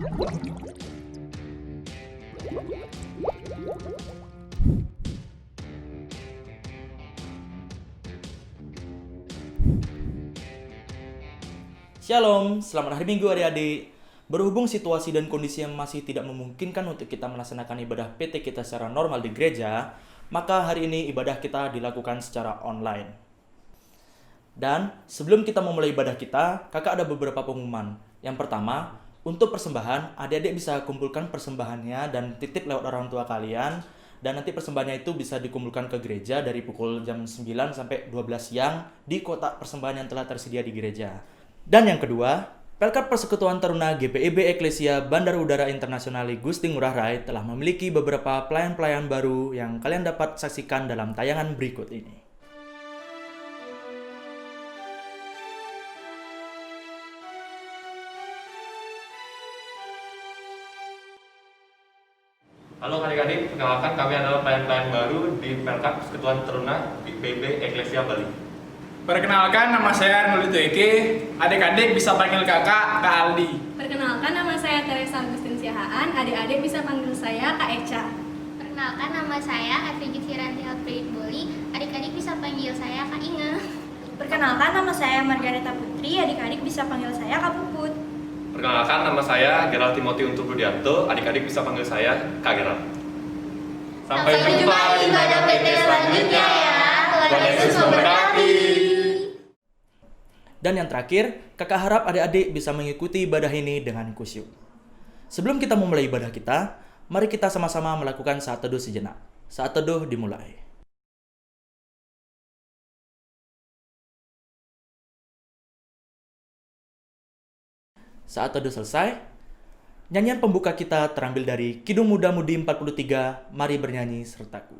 Shalom, selamat hari Minggu adik-adik. Berhubung situasi dan kondisi yang masih tidak memungkinkan untuk kita melaksanakan ibadah PT kita secara normal di gereja, maka hari ini ibadah kita dilakukan secara online. Dan sebelum kita memulai ibadah kita, kakak ada beberapa pengumuman. Yang pertama, untuk persembahan, adik-adik bisa kumpulkan persembahannya dan titip lewat orang tua kalian. Dan nanti persembahannya itu bisa dikumpulkan ke gereja dari pukul jam 9 sampai 12 siang di kotak persembahan yang telah tersedia di gereja. Dan yang kedua, Pelkat Persekutuan Taruna GPIB Eklesia Bandara Udara Internasional Gusti Ngurah Rai telah memiliki beberapa pelayan-pelayan baru yang kalian dapat saksikan dalam tayangan berikut ini. Halo adik-adik, perkenalkan kami adalah pelayan-pelayan baru di Pelkat Persekutuan Taruna GPIB Eklesia Bali. Perkenalkan, nama saya Arnoldo Eke. Adik-adik bisa panggil kakak, Kak Aldi. Perkenalkan, nama saya Teresa Agustin Siahaan. Adik-adik bisa panggil saya Kak Eca. Perkenalkan, nama saya Evie Siranti Hatprit Boli. Adik-adik bisa panggil saya Kak Inge. Perkenalkan, nama saya Margareta Putri. Adik-adik bisa panggil saya Kak Puput. Perkenalkan, nama saya Gerald Timothy Untuk Rudianto. Adik-adik bisa panggil saya Kak Gerald. Sampai jumpa di ibadah PT selanjutnya ya. Tuhan Yesus memberkati. Dan yang terakhir, kakak harap adik-adik bisa mengikuti ibadah ini dengan khusyuk. Sebelum kita memulai ibadah kita, mari kita sama-sama melakukan saat teduh sejenak. Saat teduh dimulai. Saat teduh selesai, nyanyian pembuka kita terambil dari Kidung Muda Mudi 43, mari bernyanyi sertaku.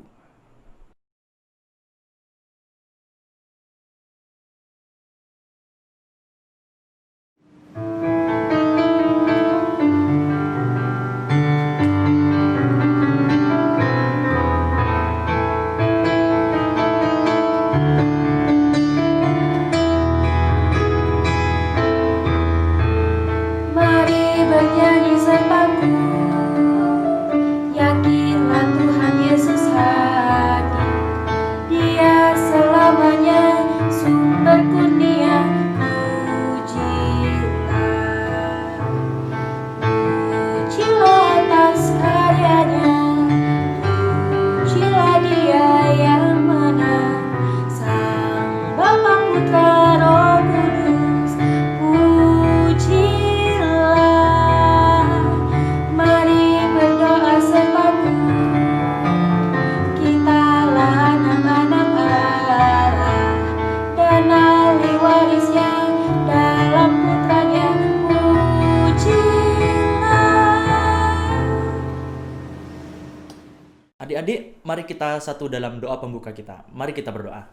Adik-adik, mari kita satu dalam doa pembuka kita. Mari kita berdoa.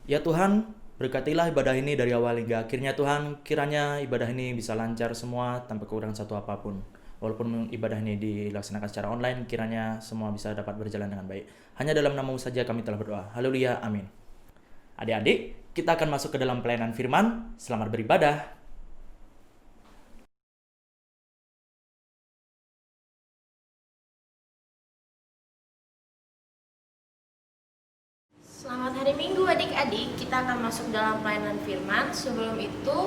Ya Tuhan, berkatilah ibadah ini dari awal hingga akhirnya Tuhan. Kiranya ibadah ini bisa lancar semua tanpa kurang satu apapun. Walaupun ibadah ini dilaksanakan secara online, kiranya semua bisa dapat berjalan dengan baik. Hanya dalam nama-Mu saja kami telah berdoa. Haleluya, amin. Adik-adik, kita akan masuk ke dalam pelayanan firman. Selamat beribadah. Selamat hari Minggu adik-adik, kita akan masuk dalam pelayanan firman. Sebelum itu,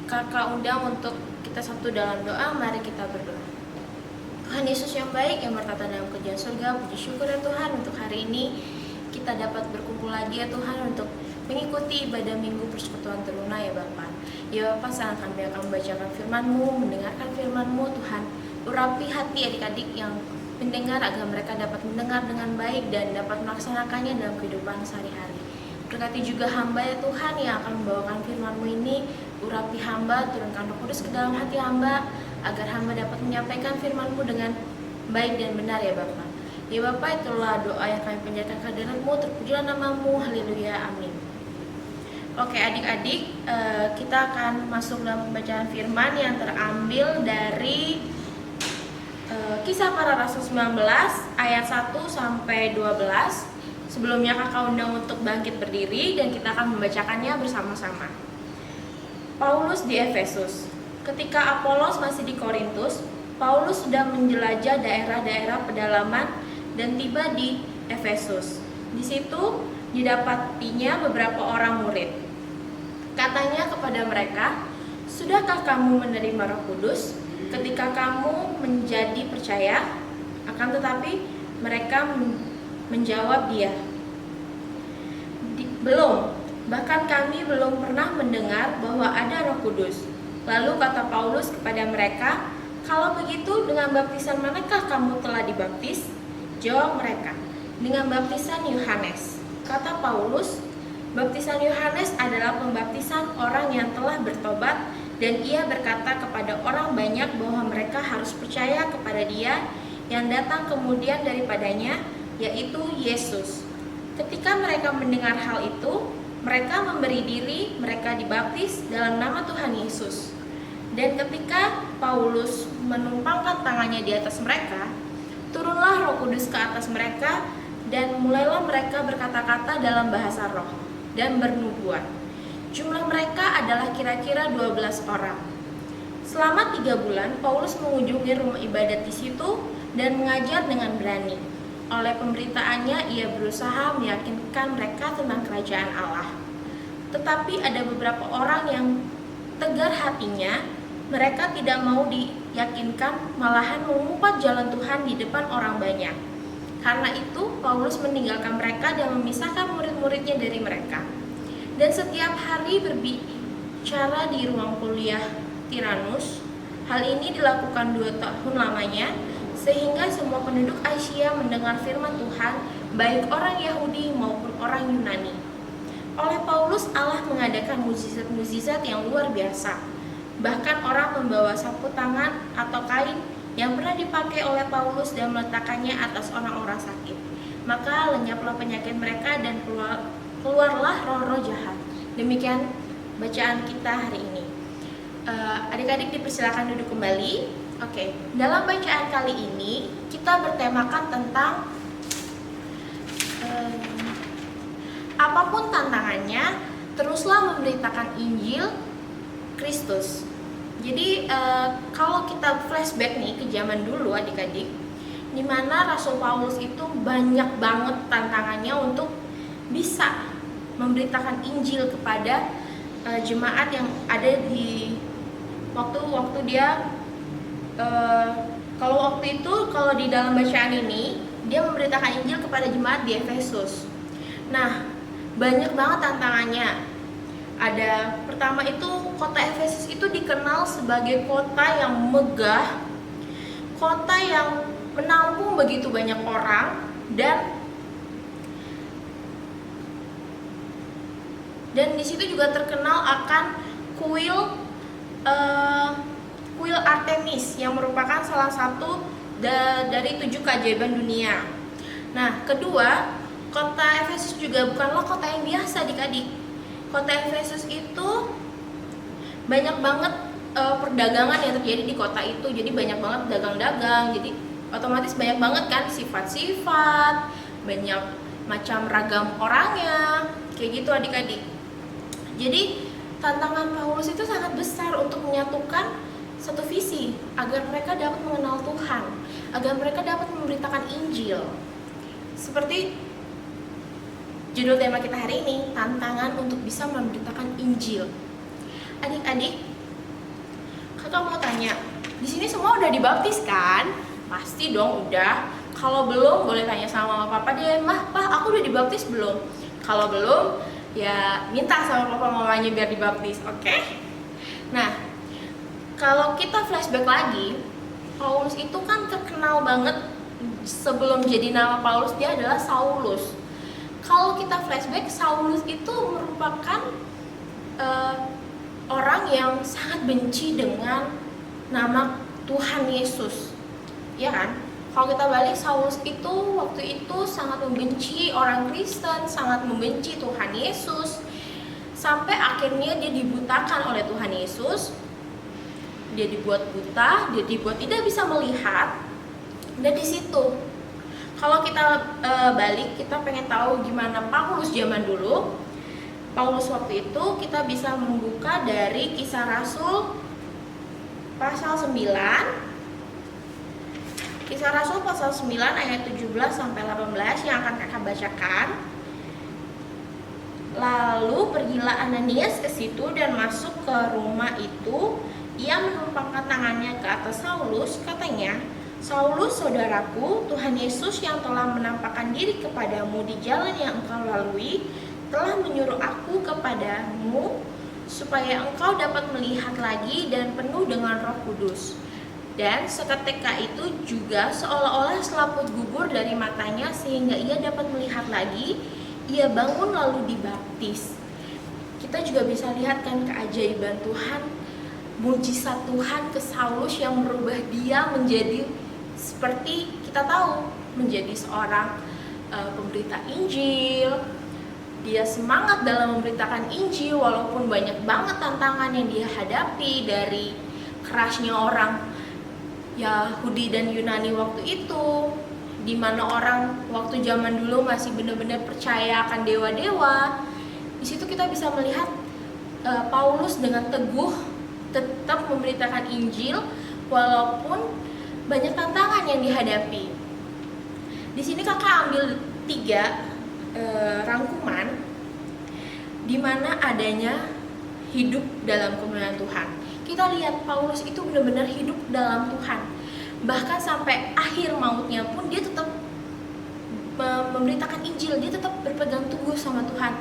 kakak undang untuk kita satu dalam doa, mari kita berdoa. Tuhan Yesus yang baik, yang bertata dalam kerajaan surga, puji syukur ya Tuhan untuk hari ini kita dapat berkumpul lagi ya Tuhan untuk mengikuti ibadah Minggu Persekutuan Taruna ya Bapak. Ya Bapak, saat kami akan membacakan firman-Mu, mendengarkan firman-Mu Tuhan, urapi hati adik-adik yang mendengar agar mereka dapat mendengar dengan baik dan dapat melaksanakannya dalam kehidupan sehari-hari. Berkati juga hamba ya Tuhan yang akan membawakan firman-Mu ini, urapi hamba, turunkan Roh Kudus ke dalam hati hamba, agar hamba dapat menyampaikan firman-Mu dengan baik dan benar ya Bapak. Ya Bapak, itulah doa yang kami panjatkan kehadirat-Mu, terpujilah nama-Mu, haleluya, amin. Oke adik-adik, kita akan masuk dalam pembacaan firman yang terambil dari Kisah Para Rasul 19 ayat 1 sampai 12. Sebelumnya kakak undang untuk bangkit berdiri dan kita akan membacakannya bersama-sama. Paulus di Efesus. Ketika Apolos masih di Korintus, Paulus sudah menjelajah daerah-daerah pedalaman dan tiba di Efesus. Di situ didapatinya beberapa orang murid. Katanya kepada mereka, "Sudahkah kamu menerima Roh Kudus ketika kamu menjadi percaya?" Akan tetapi mereka menjawab dia, "Belum, bahkan kami belum pernah mendengar bahwa ada Roh Kudus." Lalu kata Paulus kepada mereka, "Kalau begitu, dengan baptisan manakah kamu telah dibaptis?" Jawab mereka, "Dengan baptisan Yohanes." Kata Paulus, baptisan Yohanes adalah pembaptisan orang yang telah bertobat, dan ia berkata kepada orang banyak bahwa mereka harus percaya kepada Dia yang datang kemudian daripadanya, yaitu Yesus. Ketika mereka mendengar hal itu, mereka memberi diri, mereka dibaptis dalam nama Tuhan Yesus. Dan ketika Paulus menumpangkan tangannya di atas mereka, turunlah Roh Kudus ke atas mereka, dan mulailah mereka berkata-kata dalam bahasa roh dan bernubuat. Jumlah mereka adalah kira-kira 12 orang. Selama 3 bulan, Paulus mengunjungi rumah ibadat di situ dan mengajar dengan berani. Oleh pemberitaannya, ia berusaha meyakinkan mereka tentang kerajaan Allah. Tetapi ada beberapa orang yang tegar hatinya, mereka tidak mau diyakinkan, malahan mengumpat jalan Tuhan di depan orang banyak. Karena itu, Paulus meninggalkan mereka dan memisahkan murid-muridnya dari mereka. Dan setiap hari berbicara di ruang kuliah Tiranus. Hal ini dilakukan 2 tahun lamanya, sehingga semua penduduk Asia mendengar firman Tuhan, baik orang Yahudi maupun orang Yunani. Oleh Paulus, Allah mengadakan mukjizat-mukjizat yang luar biasa. Bahkan orang membawa sapu tangan atau kain yang pernah dipakai oleh Paulus dan meletakkannya atas orang-orang sakit. Maka lenyaplah penyakit mereka dan keluarlah roh-roh jahat. Demikian bacaan kita hari ini. Adik-adik dipersilakan duduk kembali. Oke, dalam bacaan kali ini kita bertemakan tentang apapun tantangannya, teruslah memberitakan Injil Kristus. Jadi kalau kita flashback nih ke zaman dulu adik-adik, di mana Rasul Paulus itu banyak banget tantangannya untuk bisa memberitakan Injil kepada jemaat yang ada di waktu dia kalau di dalam bacaan ini dia memberitakan Injil kepada jemaat di Efesus. Nah, banyak banget tantangannya. Ada pertama itu, kota Efesus itu dikenal sebagai kota yang megah, kota yang menampung begitu banyak orang, dan di situ juga terkenal akan kuil Artemis yang merupakan salah satu dari 7 keajaiban dunia. Nah, kedua, kota Efesus juga bukanlah kota yang biasa adik-adik. Kota Efesus itu banyak banget perdagangan yang terjadi di kota itu. Jadi banyak banget dagang-dagang. Jadi otomatis banyak banget kan sifat-sifat, banyak macam ragam orangnya, kayak gitu adik-adik. Jadi tantangan Paulus itu sangat besar untuk menyatukan satu visi agar mereka dapat mengenal Tuhan, agar mereka dapat memberitakan Injil. Seperti judul tema kita hari ini, tantangan untuk bisa memberitakan Injil. Adik-adik, kakak mau tanya, di sini semua udah dibaptis kan? Pasti dong udah. Kalau belum, boleh tanya sama mama papa deh, "Mah, Pak, aku udah dibaptis belum?" Kalau belum, ya minta sama papa mamanya biar dibaptis, oke? Nah, kalau kita flashback lagi, Paulus itu kan terkenal banget. Sebelum jadi nama Paulus, dia adalah Saulus. Kalau kita flashback, Saulus itu merupakan orang yang sangat benci dengan nama Tuhan Yesus, ya kan? Kalau kita balik, Saulus itu waktu itu sangat membenci orang Kristen, sangat membenci Tuhan Yesus, sampai akhirnya dia dibutakan oleh Tuhan Yesus. Dia dibuat buta, dia dibuat tidak bisa melihat. Dan di situ, kalau kita balik, kita pengen tahu gimana Paulus zaman dulu. Paulus waktu itu kita bisa membuka dari Kisah Rasul pasal 9, Kisah Rasul pasal 9 ayat 17 sampai 18 yang akan kakak bacakan. Lalu pergilah Ananias ke situ dan masuk ke rumah itu. Ia menumpangkan tangannya ke atas Saulus, katanya, "Saulus, saudaraku, Tuhan Yesus yang telah menampakkan diri kepadamu di jalan yang engkau lalui, telah menyuruh aku kepadamu supaya engkau dapat melihat lagi dan penuh dengan Roh Kudus." Dan seketika itu juga seolah-olah selaput gugur dari matanya sehingga ia dapat melihat lagi. Ia bangun lalu dibaptis. Kita juga bisa lihat kan keajaiban Tuhan, mujizat Tuhan ke Saulus yang merubah dia menjadi seperti kita tahu, menjadi seorang pemberita Injil. Dia semangat dalam memberitakan Injil walaupun banyak banget tantangan yang dia hadapi dari kerasnya orang Yahudi dan Yunani waktu itu, di mana orang waktu zaman dulu masih benar-benar percaya akan dewa-dewa. Di situ kita bisa melihat Paulus dengan teguh tetap memberitakan Injil walaupun banyak tantangan yang dihadapi. Di sini kakak ambil 3 rangkuman di mana adanya hidup dalam kemuliaan Tuhan. Kita lihat Paulus itu benar-benar hidup dalam Tuhan. Bahkan sampai akhir mautnya pun dia tetap memberitakan Injil, dia tetap berpegang teguh sama Tuhan.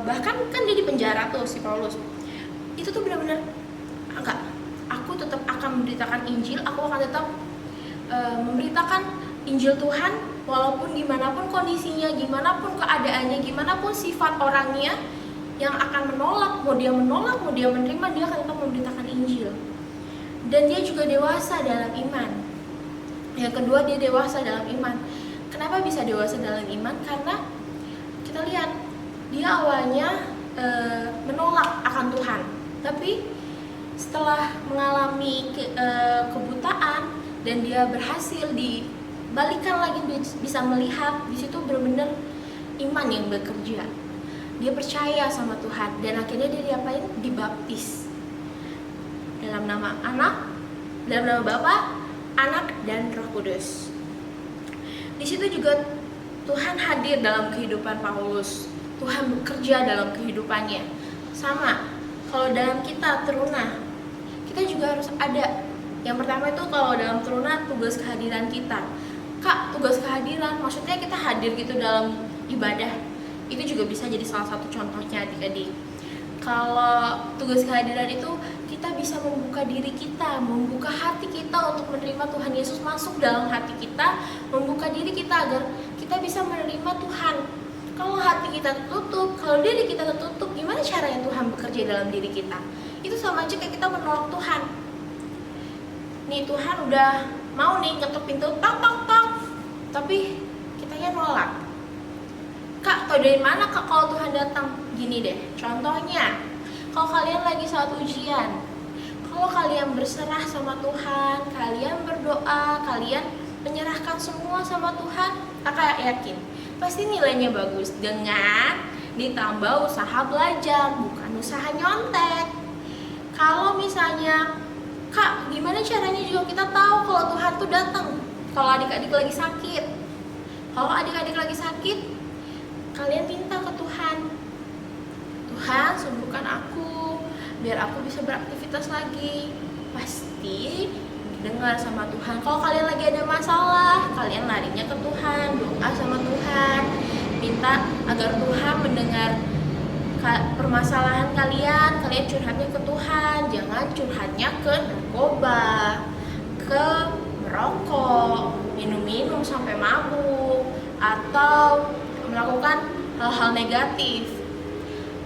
Bahkan kan dia di penjara tuh si Paulus. Itu tuh benar-benar enggak, aku tetap akan memberitakan Injil, aku akan tetap memberitakan Injil Tuhan walaupun gimana pun kondisinya, gimana pun keadaannya, gimana pun sifat orangnya yang akan menolak, mau dia menerima, dia akan tetap memberitakan Injil. Dan dia juga dewasa dalam iman. Yang kedua, dia dewasa dalam iman. Kenapa bisa dewasa dalam iman? Karena kita lihat dia awalnya menolak akan Tuhan, tapi setelah mengalami kebutaan dan dia berhasil dibalikan lagi bisa melihat, di situ benar-benar iman yang bekerja. Dia percaya sama Tuhan dan akhirnya dia diapain? Dibaptis. Dalam nama Anak, dalam nama Bapa, Anak dan Roh Kudus. Di situ juga Tuhan hadir dalam kehidupan Paulus. Tuhan bekerja dalam kehidupannya. Sama, kalau dalam kita teruna, kita juga harus ada. Yang pertama itu kalau dalam teruna tugas kehadiran kita. Kak, tugas kehadiran maksudnya kita hadir gitu dalam ibadah. Itu juga bisa jadi salah satu contohnya adik-adik. Kalau tugas kehadiran itu kita bisa membuka diri kita, membuka hati kita untuk menerima Tuhan Yesus masuk dalam hati kita, membuka diri kita agar kita bisa menerima Tuhan. Kalau hati kita tertutup, kalau diri kita tertutup, gimana caranya Tuhan bekerja dalam diri kita? Itu sama aja kayak kita menolak Tuhan. Nih Tuhan udah mau nih ketuk pintu, tok tok tok, tapi kitanya nolak. Kak, tau dari mana kak kalau Tuhan datang? Gini deh, contohnya, kalau kalian lagi saat ujian, kalau kalian berserah sama Tuhan, kalian berdoa, kalian menyerahkan semua sama Tuhan, kakak yakin pasti nilainya bagus dengan ditambah usaha belajar, bukan usaha nyontek. Kalau misalnya, kak, gimana caranya juga kita tahu kalau Tuhan tuh datang? Kalau adik-adik lagi sakit, kalian minta ke Tuhan, Tuhan sembuhkan aku biar aku bisa beraktivitas lagi. Pasti didengar sama Tuhan. Kalau kalian lagi ada masalah, kalian larinya ke Tuhan, doa sama Tuhan, minta agar Tuhan mendengar permasalahan kalian curhatnya ke Tuhan. Jangan curhatnya ke narkoba, ke merokok, minum sampai mabuk, atau melakukan hal-hal negatif.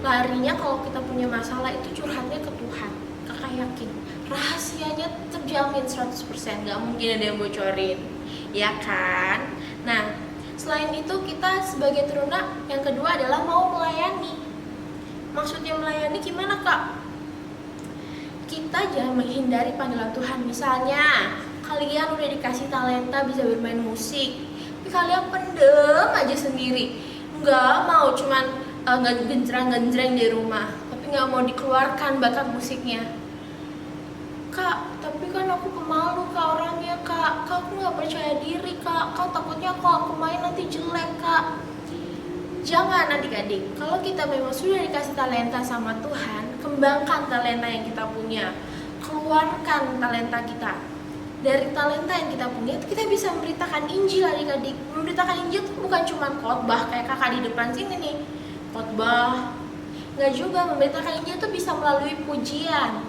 Larinya kalau kita punya masalah itu curhatnya ke Tuhan. Kakak yakin rahasianya terjamin 100%, gak mungkin ada yang bocorin, ya kan? Nah, selain itu kita sebagai teruna yang kedua adalah mau melayani. Maksudnya melayani gimana kak? Kita jangan menghindari panggilan Tuhan. Misalnya kalian udah dikasih talenta bisa bermain musik, tapi kalian pendem aja sendiri, nggak mau, cuman genjreng di rumah, tapi nggak mau dikeluarkan bakat musiknya. Kak, tapi kan aku pemalu kak orangnya kak. Kak, aku nggak percaya diri kak. Kak, takutnya kalau aku main nanti jelek kak. Jangan adik-adik, kalau kita memang sudah dikasih talenta sama Tuhan, kembangkan talenta yang kita punya. Keluarkan talenta kita. Dari talenta yang kita punya, kita bisa memberitakan Injil adik-adik. Memberitakan Injil itu bukan cuma khotbah kayak kakak di depan sini nih. Khotbah. Nggak juga, memberitakan Injil itu bisa melalui pujian.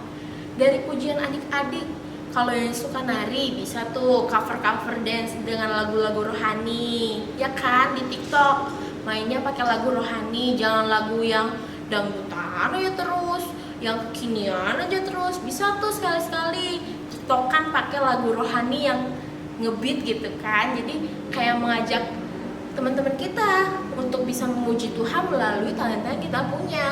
Dari pujian adik-adik. Kalau yang suka nari bisa tuh cover-cover dance dengan lagu-lagu rohani. Ya kan, di TikTok mainnya pakai lagu rohani, jangan lagu yang dangdutan aja terus, yang kekinian aja terus. Bisa tuh sekali-sekali TikTokan pakai lagu rohani yang ngebeat gitu kan. Jadi kayak mengajak teman-teman kita untuk bisa memuji Tuhan melalui talenta yang kita punya.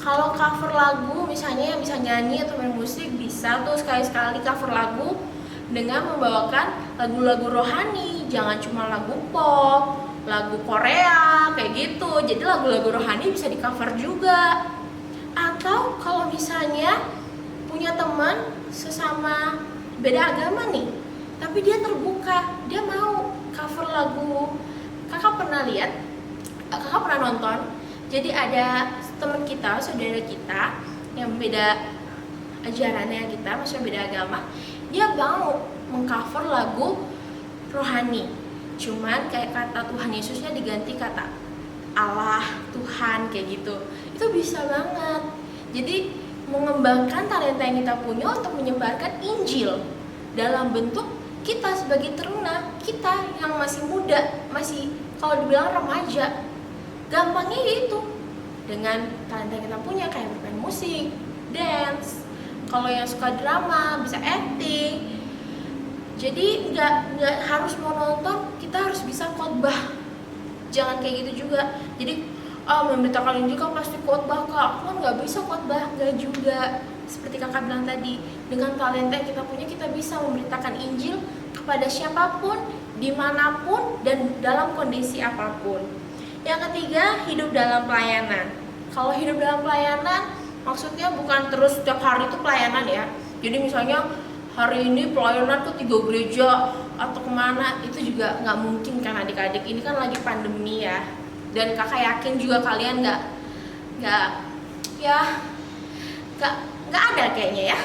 Kalau cover lagu misalnya yang bisa nyanyi atau main musik, bisa tuh sekali-sekali cover lagu dengan membawakan lagu-lagu rohani. Jangan cuma lagu pop, lagu Korea kayak gitu. Jadi lagu-lagu rohani bisa di cover juga. Atau kalau misalnya punya teman sesama beda agama nih, tapi dia terbuka, dia mau cover lagu. Kakak pernah lihat, kakak pernah nonton, jadi ada teman kita, saudara kita yang beda ajarannya kita, maksudnya beda agama, dia mau mengcover lagu rohani. Cuman kayak kata Tuhan Yesusnya diganti kata Allah, Tuhan, kayak gitu. Itu bisa banget. Jadi mengembangkan talenta yang kita punya untuk menyebarkan Injil dalam bentuk kita sebagai teruna, kita yang masih muda, masih kalau dibilang remaja. Gampangnya itu dengan talenta yang kita punya, kayak bermain musik, dance. Kalau yang suka drama bisa acting. Jadi nggak harus mau nonton, kita harus bisa khotbah. Jangan kayak gitu juga. Jadi memberitakan Injil kan pasti khotbah kak. Aku kan nggak bisa khotbah, nggak juga. Seperti kakak bilang tadi, dengan talenta yang kita punya kita bisa memberitakan Injil kepada siapapun, dimanapun, dan dalam kondisi apapun. Yang ketiga, hidup dalam pelayanan. Kalau hidup dalam pelayanan, maksudnya bukan terus setiap hari itu pelayanan ya. Jadi misalnya hari ini pelayanan ke 3 gereja atau kemana, itu juga nggak mungkin kan adik-adik. Ini kan lagi pandemi ya. Dan kakak yakin juga kalian nggak ada kayaknya ya.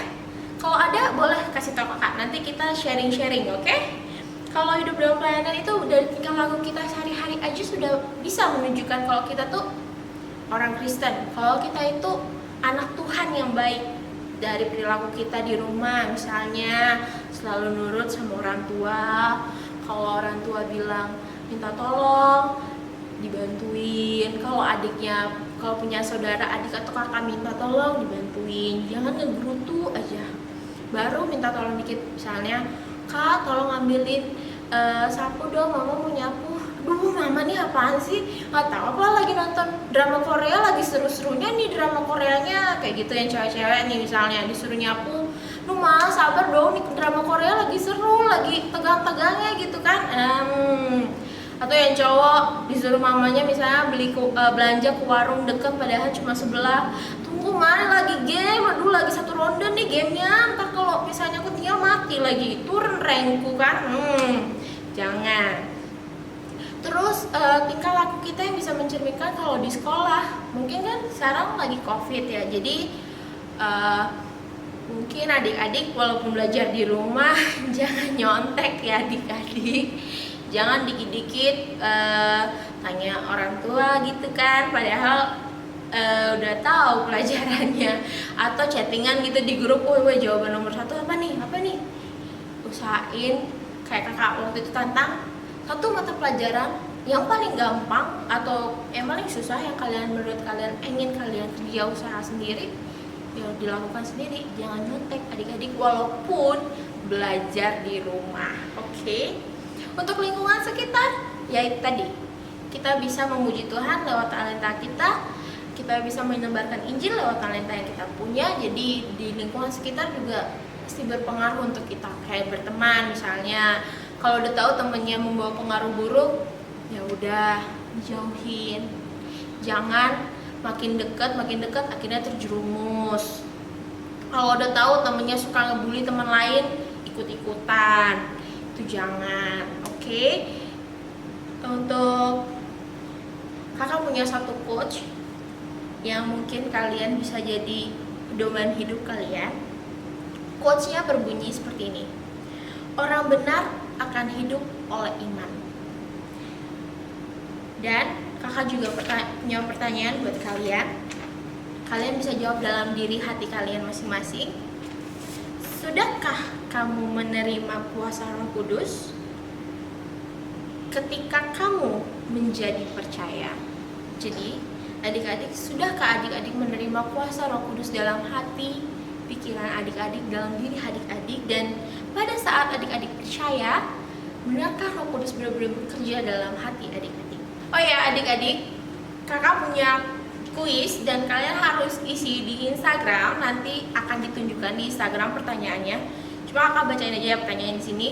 Kalau ada boleh kasih tahu kakak. Nanti kita sharing-sharing, oke? Kalau hidup dalam pelayanan itu dari tingkah laku kita sehari-hari aja sudah bisa menunjukkan kalau kita tuh orang Kristen. Kalau kita itu anak Tuhan yang baik. Dari perilaku kita di rumah misalnya selalu nurut sama orang tua. Kalau orang tua bilang minta tolong, dibantuin. Kalau adiknya, kalau punya saudara adik atau kakak minta tolong, dibantuin. Jangan ngegerutu aja. Baru minta tolong dikit, misalnya kak tolong ambilin sapu dong, mama mau nyapu. Duh mama nih apaan sih, nggak tahu apa lagi nonton drama Korea, lagi seru-serunya nih drama Koreanya kayak gitu. Yang cewek-cewek nih misalnya disuruh nyapu, duh ma sabar dong nih drama Korea lagi seru, lagi tegang-tegangnya gitu kan. Atau yang cowok disuruh mamanya misalnya belanja ke warung deket padahal cuma sebelah. Tunggu mana lagi game, aduh lagi satu ronde nih gamenya, ntar kalau misalnya aku tinggal mati lagi, turun rankku kan. Jangan. Terus tingkah laku kita yang bisa mencerminkan kalau di sekolah, mungkin kan sekarang lagi COVID ya, jadi mungkin adik-adik walaupun belajar di rumah jangan nyontek ya adik-adik. Jangan dikit-dikit tanya orang tua gitu kan, padahal udah tahu pelajarannya. Atau chattingan gitu di grup, woi jawaban nomor 1 apa nih? Usahain kayak kakak waktu itu tantang 1 mata pelajaran yang paling gampang atau yang paling susah yang menurut kalian ingin kalian kerja usaha sendiri, ya dilakukan sendiri. Jangan nyontek adik-adik walaupun belajar di rumah, oke? Untuk lingkungan sekitar, ya itu tadi, kita bisa memuji Tuhan lewat talenta kita bisa menyebarkan Injil lewat talenta yang kita punya. Jadi di lingkungan sekitar juga pasti berpengaruh untuk kita. Kayak berteman misalnya, kalau udah tahu temennya membawa pengaruh buruk, ya udah dijauhin. Jangan makin dekat akhirnya terjerumus. Kalau udah tahu temennya suka ngebully teman lain, ikut-ikutan. Itu jangan, oke? Untuk kakak punya satu quotes yang mungkin kalian bisa jadi pedoman hidup kalian. Quotesnya berbunyi seperti ini. Orang benar akan hidup oleh iman. Dan kakak juga punya pertanyaan buat kalian. Kalian bisa jawab dalam diri hati kalian masing-masing. Sudahkah kamu menerima kuasa Roh Kudus ketika kamu menjadi percaya? Jadi, adik-adik, sudahkah adik-adik menerima kuasa Roh Kudus dalam hati, pikiran adik-adik, dalam diri adik-adik? Dan pada saat adik-adik percaya, benarkah Roh Kudus benar-benar bekerja dalam hati adik-adik? Oh ya, adik-adik, kakak punya kuis dan kalian harus isi di Instagram. Nanti akan ditunjukkan di Instagram pertanyaannya. Cuma kakak bacain aja pertanyaan di sini.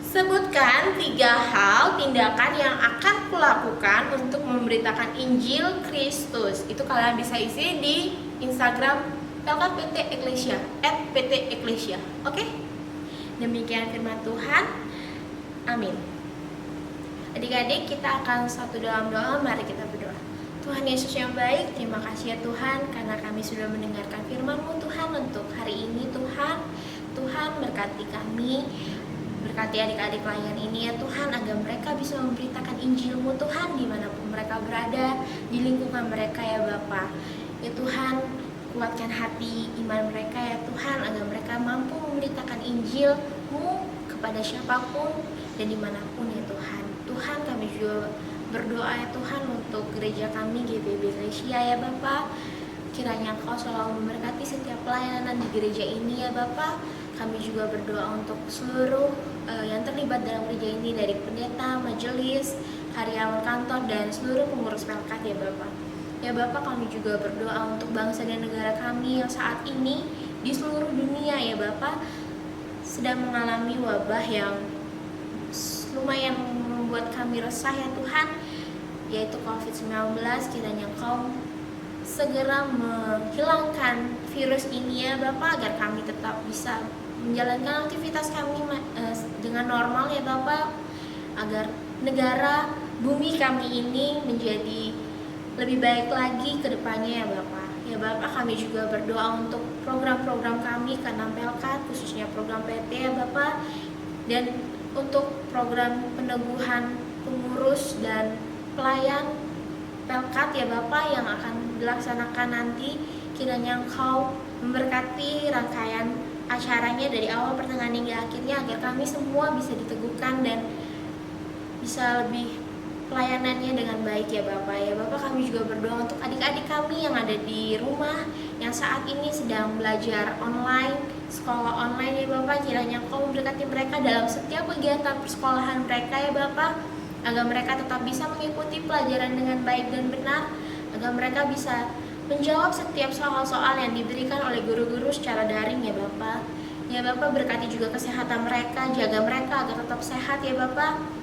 Sebutkan 3 hal tindakan yang akan kulakukan untuk memberitakan Injil Kristus. Itu kalian bisa isi di Instagram Pelkat PT Eklesia @pt-eklesia. Oke? Demikian firman Tuhan. Amin. Adik-adik, kita akan satu dalam doa. Mari kita berdoa. Tuhan Yesus yang baik, terima kasih ya Tuhan karena kami sudah mendengarkan firman-Mu Tuhan untuk hari ini Tuhan. Tuhan berkati kami, berkati adik-adik layan ini ya Tuhan, agar mereka bisa memberitakan Injil-Mu Tuhan dimanapun mereka berada, di lingkungan mereka ya Bapa. Ya Tuhan, kuatkan hati iman mereka ya Tuhan, agar mereka mampu memberitakan Injil-Mu kepada siapapun dan dimanapun ya Tuhan. Tuhan, kami juga berdoa ya Tuhan untuk gereja kami GBB Eklesia ya Bapa. Kiranya Engkau selalu memberkati setiap pelayanan di gereja ini ya Bapa. Kami juga berdoa untuk seluruh yang terlibat dalam gereja ini, dari pendeta, majelis, karyawan kantor, dan seluruh pengurus Pelkat ya Bapa. Ya Bapa, kami juga berdoa untuk bangsa dan negara kami yang saat ini di seluruh dunia ya Bapa sedang mengalami wabah yang lumayan membuat kami resah ya Tuhan, yaitu COVID-19. Kiranya Engkau segera menghilangkan virus ini ya Bapak, agar kami tetap bisa menjalankan aktivitas kami dengan normal ya Bapak, agar negara bumi kami ini menjadi lebih baik lagi ke depannya ya Bapak. Ya Bapak, kami juga berdoa untuk program-program kami Kanam Pelkat, khususnya program PT ya Bapak, dan untuk program peneguhan pengurus dan pelayan Pelkat ya Bapak yang akan dilaksanakan nanti. Kiranya Engkau memberkati rangkaian acaranya dari awal, pertengahan hingga akhirnya, agar kami semua bisa diteguhkan dan bisa lebih pelayanannya dengan baik ya Bapak. Ya Bapak, kami juga berdoa untuk adik-adik kami yang ada di rumah yang saat ini sedang belajar online, sekolah online ya Bapak. Kiranya Engkau memberkati mereka dalam setiap kegiatan persekolahan mereka ya Bapak, agar mereka tetap bisa mengikuti pelajaran dengan baik dan benar, agar mereka bisa menjawab setiap soal-soal yang diberikan oleh guru-guru secara daring ya Bapak. Ya Bapak, berkati juga kesehatan mereka, jaga mereka agar tetap sehat ya Bapak.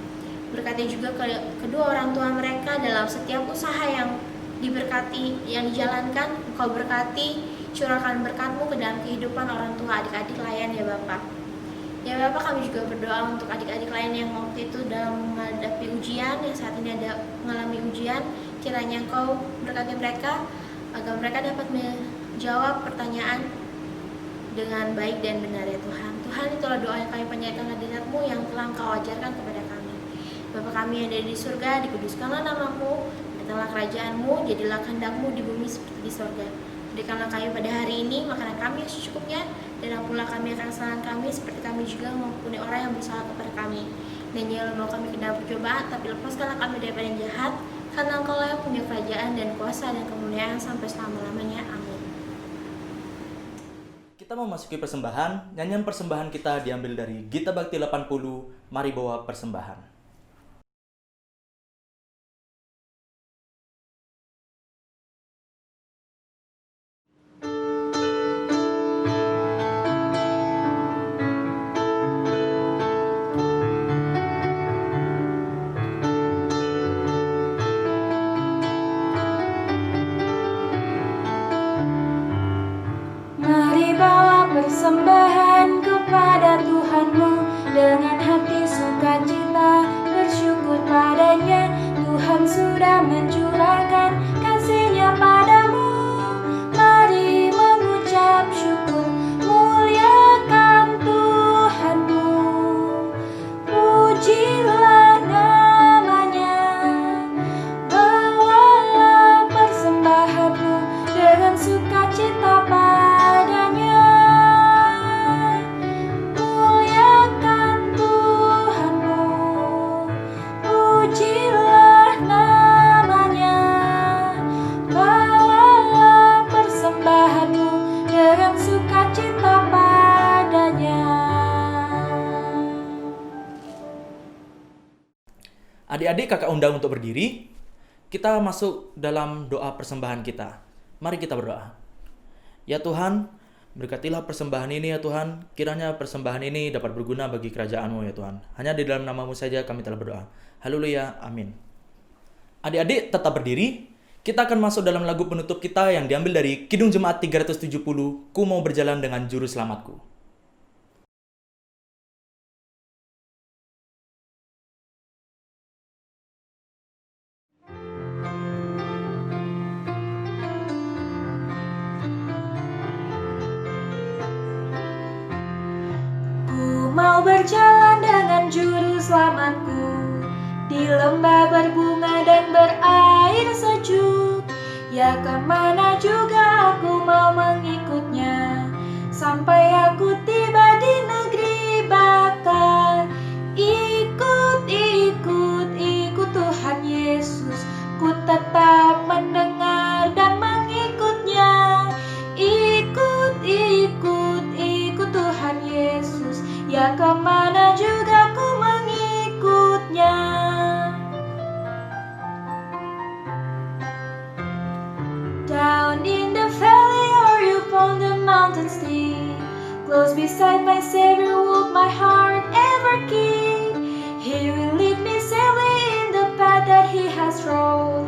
Berkati juga kedua orang tua mereka dalam setiap usaha yang diberkati, yang dijalankan. Engkau berkati, curahkan berkat-Mu ke dalam kehidupan orang tua adik-adik layan ya Bapak. Ya Bapak, kami juga berdoa untuk adik-adik lain yang waktu itu dalam menghadapi ujian, yang saat ini ada mengalami ujian. Kiranya Engkau berkati mereka agar mereka dapat menjawab pertanyaan dengan baik dan benar ya Tuhan. Tuhan, itulah doa yang kami panjatkan hadirat-Mu yang telah Engkau ajarkan kepada kami. Bapa kami yang ada di surga, dikuduskanlah nama-Mu, datanglah kerajaan-Mu, jadilah kehendak-Mu di bumi seperti di surga. Berikanlah kami pada hari ini makanan kami yang secukupnya, dan ampunilah kami akan kesalahan kami, seperti kami juga mengampuni orang yang bersalah kepada kami. Dan janganlah membawa kami ke dalam percobaan, tapi lepaskanlah kami daripada yang jahat, karena Engkau lah yang punya kerajaan dan kuasa dan kemuliaan sampai selama-lamanya. Amin. Kita memasuki persembahan. Nyanyian persembahan kita diambil dari Gita Bakti 80, Mari Bawa Persembahan. Mari persembahan kepada Tuhanmu dengan hati sukacita, bersyukur padanya. Tuhan sudah mencurahkan kasih-Nya padamu. Mari mengucap syukur, muliakan Tuhanmu. Pujilah namanya, bawalah persembahanmu dengan sukacita padanya. Muliakan Tuhanmu, pujilah namanya, bawalah persembahanmu dengan sukacita padanya. Adik-adik kakak undang untuk berdiri. Kita masuk dalam doa persembahan kita. Mari kita berdoa. Ya Tuhan, berkatilah persembahan ini ya Tuhan. Kiranya persembahan ini dapat berguna bagi kerajaan-Mu ya Tuhan. Hanya di dalam nama-Mu saja kami telah berdoa. Haleluya, amin. Adik-adik tetap berdiri. Kita akan masuk dalam lagu penutup kita yang diambil dari Kidung Jemaat 370, Ku Mau Berjalan Dengan Juru Selamatku. Ku mau berjalan dengan juru selamatku di lembah berbunga dan berair sejuk. Ya kemana juga aku mau mengikutnya, sampai aku tiba di negeri bakar. Ikut, ikut, ikut Tuhan Yesus. Ku tetap mendengar dan mengikutnya. Ikut, ikut, ikut Tuhan Yesus. Ya kemana juga ku mengikutnya. Down in the valley or upon the mountain steep, close beside my Savior would my heart ever keep. He will lead me safely in the path that He has trod,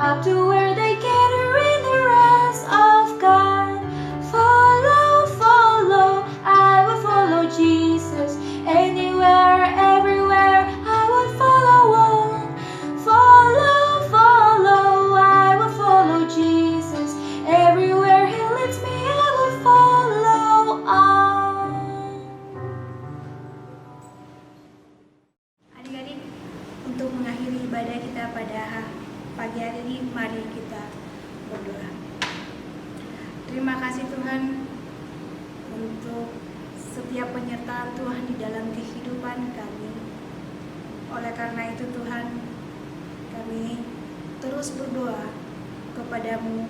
up to where they gather in the rest of God. Follow, follow, I will follow Jesus. Anywhere, everywhere, I will follow on. Follow, follow, I will follow Jesus. Everywhere He leads me, I will follow on. Adik-adik, untuk mengakhiri ibadah kita pada pagi hari ini, mari kita berdoa. Terima kasih Tuhan untuk setiap penyertaan Tuhan di dalam kehidupan kami. Oleh karena itu Tuhan, kami terus berdoa kepadamu,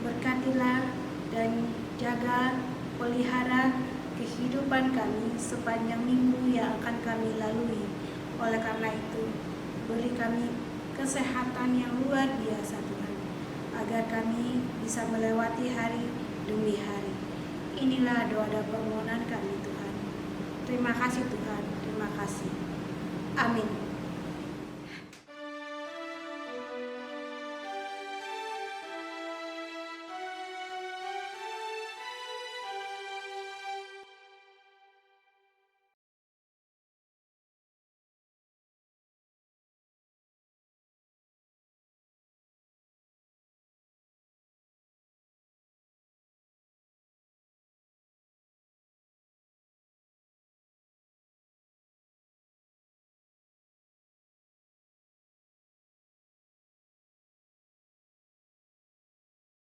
berkatilah dan jaga, pelihara kehidupan kami sepanjang minggu yang akan kami lalui. Oleh karena itu, beri kami kesehatan yang luar biasa Tuhan, agar kami bisa melewati hari demi hari. Inilah doa dan permohonan kami Tuhan. Terima kasih Tuhan, terima kasih. Amin.